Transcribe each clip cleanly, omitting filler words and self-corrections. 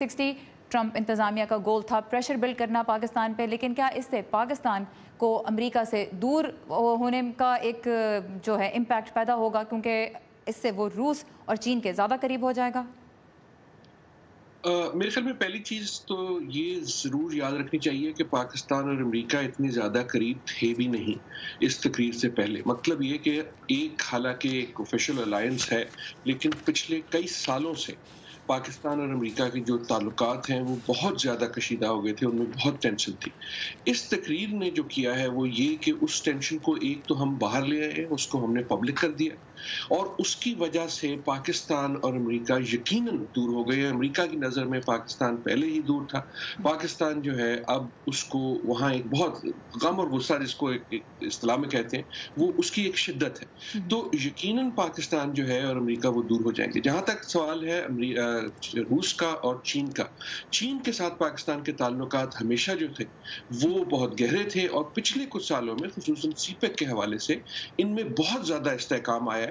60 Trump इंतज़ामिया का गोल था pressure build करना पाकिस्तान पे, लेकिन क्या इससे पाकिस्तान को अमेरिका से दूर होने का एक जो है इम्पैक्ट पैदा होगा, क्योंकि इससे वो रूस और चीन के ज़्यादा करीब हो जाएगा? मेरे ख्याल में पहली चीज़ तो ये ज़रूर याद रखनी चाहिए कि पाकिस्तान और अमेरिका इतने ज़्यादा करीब थे भी नहीं इस तकरीर से पहले। मतलब ये कि एक हालांकि एक ऑफिशियल अलायंस है, लेकिन पिछले कई सालों से पाकिस्तान और अमेरिका के जो ताल्लुकात हैं वो बहुत ज़्यादा कशीदा हो गए थे, उनमें बहुत टेंशन थी। इस तकरीर ने जो किया है वो ये कि उस टेंशन को एक तो हम बाहर ले आए, उसको हमने पब्लिक कर दिया, और उसकी वजह से पाकिस्तान और अमेरिका यकीनन दूर हो गए। अमेरिका की नज़र में पाकिस्तान पहले ही दूर था। पाकिस्तान जो है अब उसको वहाँ एक बहुत गम और गुस्सा, जिसको एक इस्तिलाह में कहते हैं, वो उसकी एक शिद्दत है। तो यकीनन पाकिस्तान जो है और अमेरिका वो दूर हो जाएंगे। जहाँ तक सवाल है रूस का और चीन का, चीन के साथ पाकिस्तान के ताल्लुकात हमेशा जो थे वो बहुत गहरे थे, और पिछले कुछ सालों में खुसूसन सीपेक के हवाले से इनमें बहुत ज़्यादा इस्तेहकाम आया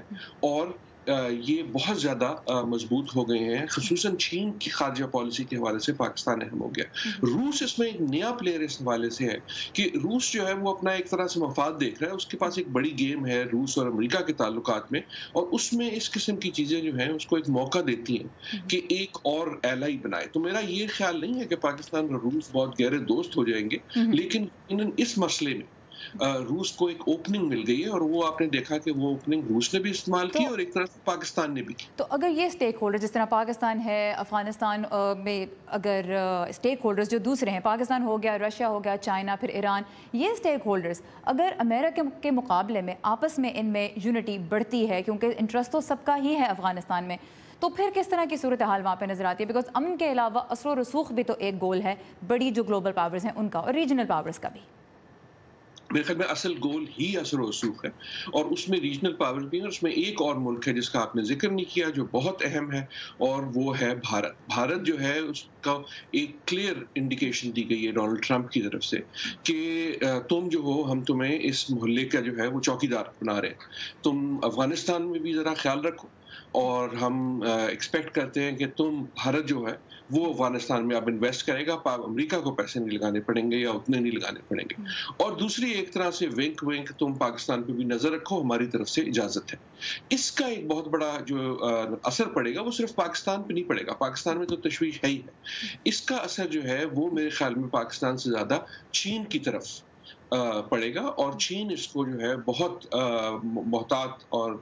और ये बहुत ज़्यादा मजबूत हो गए हैं। खुसूसन चीन की खारजा पॉलिसी के हवाले से पाकिस्तान अहम हो गया। रूस इसमें एक नया प्लेयर इस हवाले से है कि रूस जो है वो अपना एक तरह से मफाद देख रहा है। उसके पास एक बड़ी गेम है रूस और अमेरिका के ताल्लुकात में, और उसमें इस किस्म की चीज़ें जो हैं उसको एक मौका देती हैं कि एक और एलाई बनाए। तो मेरा ये ख्याल नहीं है कि पाकिस्तान और रूस बहुत गहरे दोस्त हो जाएंगे, लेकिन इस मसले में रूस को एक ओपनिंग मिल गई है, और वो आपने देखा कि वो ओपनिंग रूस ने भी इस्तेमाल की और एक तरह से पाकिस्तान ने भी की। तो अगर ये स्टेक होल्डर जिस तरह पाकिस्तान है, अफगानिस्तान में अगर स्टेक होल्डर्स जो दूसरे हैं, पाकिस्तान हो गया, रशिया हो गया, चाइना, फिर ईरान, ये स्टेक होल्डर्स अगर अमेरिका के मुकाबले में आपस में इनमें यूनिटी बढ़ती है, क्योंकि इंटरेस्ट तो सबका ही है अफगानिस्तान में, तो फिर किस तरह की सूरत हाल वहाँ पे नजर आती है? बिकॉज अमन के अलावा असर और रसूख भी तो एक गोल है बड़ी जो ग्लोबल पावर्स हैं उनका, और रीजनल पावर्स का भी। मेरे ख्याल में असल गोल ही असर वसूख है, और उसमें रीजनल पावर भी है। और उसमें एक और मुल्क है जिसका आपने जिक्र नहीं किया जो बहुत अहम है, और वो है भारत। भारत जो है उसका एक क्लियर इंडिकेशन दी गई है डोनाल्ड ट्रंप की तरफ से कि तुम जो हो, हम तुम्हें इस मोहल्ले का जो है वो चौकीदार बना रहे हैं, तुम अफगानिस्तान में भी ज़रा ख्याल रखो, और हम एक्सपेक्ट करते हैं कि तुम, भारत जो है वो अफगानिस्तान में अब इन्वेस्ट करेगा, अमेरिका को पैसे नहीं लगाने पड़ेंगे या उतने नहीं लगाने पड़ेंगे। और दूसरी एक तरह से विंक विंक, तुम पाकिस्तान पे भी नजर रखो, हमारी तरफ से इजाजत है। इसका एक बहुत बड़ा जो असर पड़ेगा वो सिर्फ पाकिस्तान पे नहीं पड़ेगा, पाकिस्तान में तो तशवीश है ही है। इसका असर जो है वो मेरे ख्याल में पाकिस्तान से ज्यादा चीन की तरफ पड़ेगा, और चीन इसको जो है बहुत मोहतात और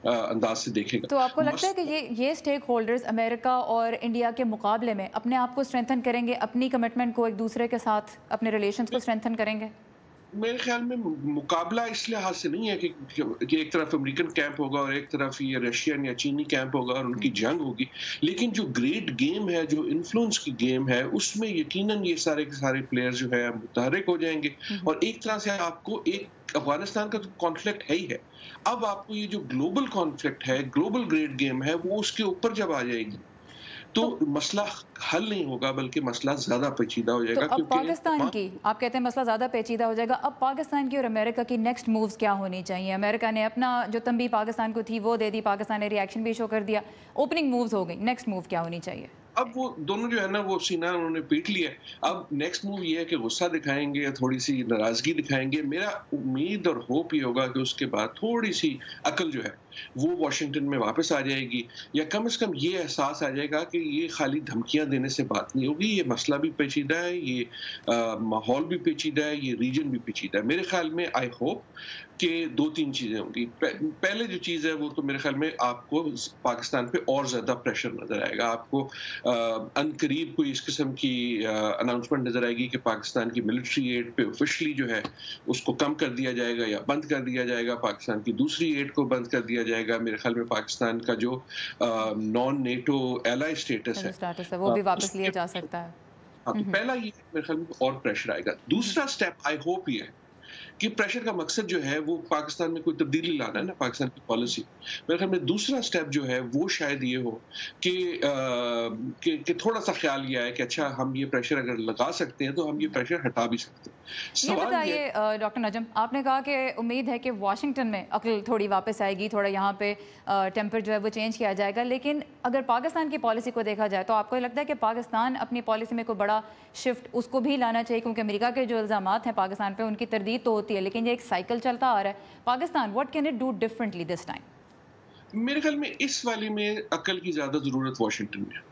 अंदाज से देखेगा। तो आपको लगता है कि ये स्टेक होल्डर्स अमेरिका और इंडिया के मुकाबले में अपने आप को स्ट्रेंथन करेंगे, अपनी कमिटमेंट को एक दूसरे के साथ, अपने रिलेशंस को स्ट्रेंथन करेंगे? मेरे ख्याल में मुकाबला इस लिहाज से नहीं है कि एक तरफ अमेरिकन कैंप होगा और एक तरफ ये रशियन या चीनी कैंप होगा और उनकी जंग होगी, लेकिन जो ग्रेट गेम है, जो इन्फ्लुएंस की गेम है, उसमें यकीनन ये सारे के सारे प्लेयर जो है मुतहर्रिक हो जाएंगे, और एक तरह से आपको एक अफगानिस्तान का तो कॉन्फ्लिक्ट है ही है, अब आपको ये जो ग्लोबल कॉन्फ्लिक्ट है, ग्लोबल ग्रेट गेम है, वो उसके ऊपर जब आ जाएगी तो मसला हल नहीं होगा, बल्कि मसला ज्यादा पेचीदा हो जाएगा। तो अब पाकिस्तान की, आप कहते हैं मसला ज्यादा पेचीदा हो जाएगा, अब पाकिस्तान की और अमेरिका की नेक्स्ट मूव्स क्या होनी चाहिए? अमेरिका ने अपना जो तंबी पाकिस्तान को थी वो दे दी, पाकिस्तान ने रिएक्शन भी शो कर दिया, ओपनिंग मूव्स हो गई, नेक्स्ट मूव क्या होनी चाहिए? अब वो दोनों जो है ना वो सीना उन्होंने पीट लिया। अब नेक्स्ट मूव ये है कि गुस्सा दिखाएंगे या थोड़ी सी नाराजगी दिखाएंगे। मेरा उम्मीद और होप ये होगा कि उसके बाद थोड़ी सी अकल जो है वो वॉशिंगटन में वापस आ जाएगी, या कम से कम ये एहसास आ जाएगा कि ये खाली धमकियां देने से बात नहीं होगी, ये मसला भी पेचीदा है, ये माहौल भी पेचीदा है, ये रीजन भी पेचीदा है। मेरे ख्याल में आई होप कि दो तीन चीजें होंगी। पहले जो चीज है वो तो मेरे ख्याल में आपको पाकिस्तान पे और ज्यादा प्रेशर नजर आएगा, आपको अनकरीब कोई इस किस्म की अनाउंसमेंट नजर आएगी कि पाकिस्तान की मिलिट्री एड पे ऑफिशियली जो है उसको कम कर दिया जाएगा या बंद कर दिया जाएगा, पाकिस्तान की दूसरी एड को बंद कर दिया जाएगा। मेरे ख्याल में पाकिस्तान का जो नॉन नेटो एलाई स्टेटस है वो भी वापस लिया जा सकता है। हाँ, तो पहला ये मेरे ख्याल में और प्रेशर आएगा। दूसरा स्टेप आई होप ये है کہ پریشر کا مقصد جو ہے وہ پاکستان میں کوئی تبدیلی لانا ہے نا، پاکستان کی پالیسی۔ میرے خیال میں دوسرا سٹیپ جو ہے وہ شاید یہ ہو کہ تھوڑا سا خیال یہ آئے کہ اچھا ہم یہ پریشر اگر لگا سکتے ہیں تو ہم یہ پریشر ہٹا بھی سکتے ہیں۔ یہ بتائیے ڈاکٹر نجم، آپ نے کہا کہ امید ہے کہ واشنگٹن میں عقل تھوڑی واپس آئے گی، تھوڑا یہاں پہ ٹیمپر جو ہے وہ چینج کیا جائے گا، لیکن اگر پاکستان کی پالیسی کو دیکھا جائے تو آپ کو لگتا ہے کہ پاکستان اپنی پالیسی میں کوئی بڑا شفٹ اس کو بھی لانا چاہیے؟ کیونکہ امریکہ کے جو الزامات ہیں پاکستان پہ ان کی تردید تو ہوتی ہے، لیکن یہ ایک سائیکل چلتا آ رہا ہے۔ Pakistan what can it do differently this time? میرے خیال میں اس والی میں عقل کی زیادہ ضرورت واشنگٹن میں ہے۔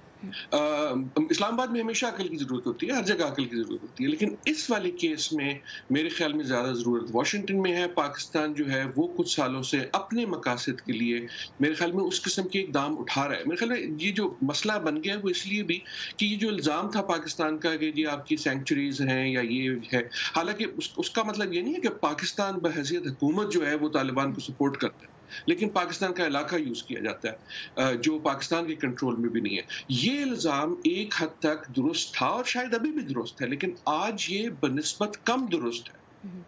اسلام آباد میں ہمیشہ عقل کی ضرورت ہوتی ہے، ہر جگہ عقل کی ضرورت ہوتی ہے، لیکن اس والے کیس میں میرے خیال میں زیادہ ضرورت واشنگٹن میں ہے۔ پاکستان جو ہے وہ کچھ سالوں سے اپنے مقاصد کے لیے میرے خیال میں اس قسم کے اقدام اٹھا رہا ہے۔ میرے خیال میں یہ جو مسئلہ بن گیا ہے وہ اس لیے بھی کہ یہ جو الزام تھا پاکستان کا کہ یہ آپ کی سینکچریز ہیں یا یہ ہے، حالانکہ اس کا مطلب یہ نہیں ہے کہ پاکستان بحیثیت حکومت جو ہے وہ طالبان کو سپورٹ کرتا ہے، لیکن پاکستان کا علاقہ یوز کیا جاتا ہے جو پاکستان کے کنٹرول میں بھی نہیں ہے۔ یہ الزام ایک حد تک درست تھا اور شاید ابھی بھی درست ہے، لیکن آج یہ بنسبت کم درست ہے۔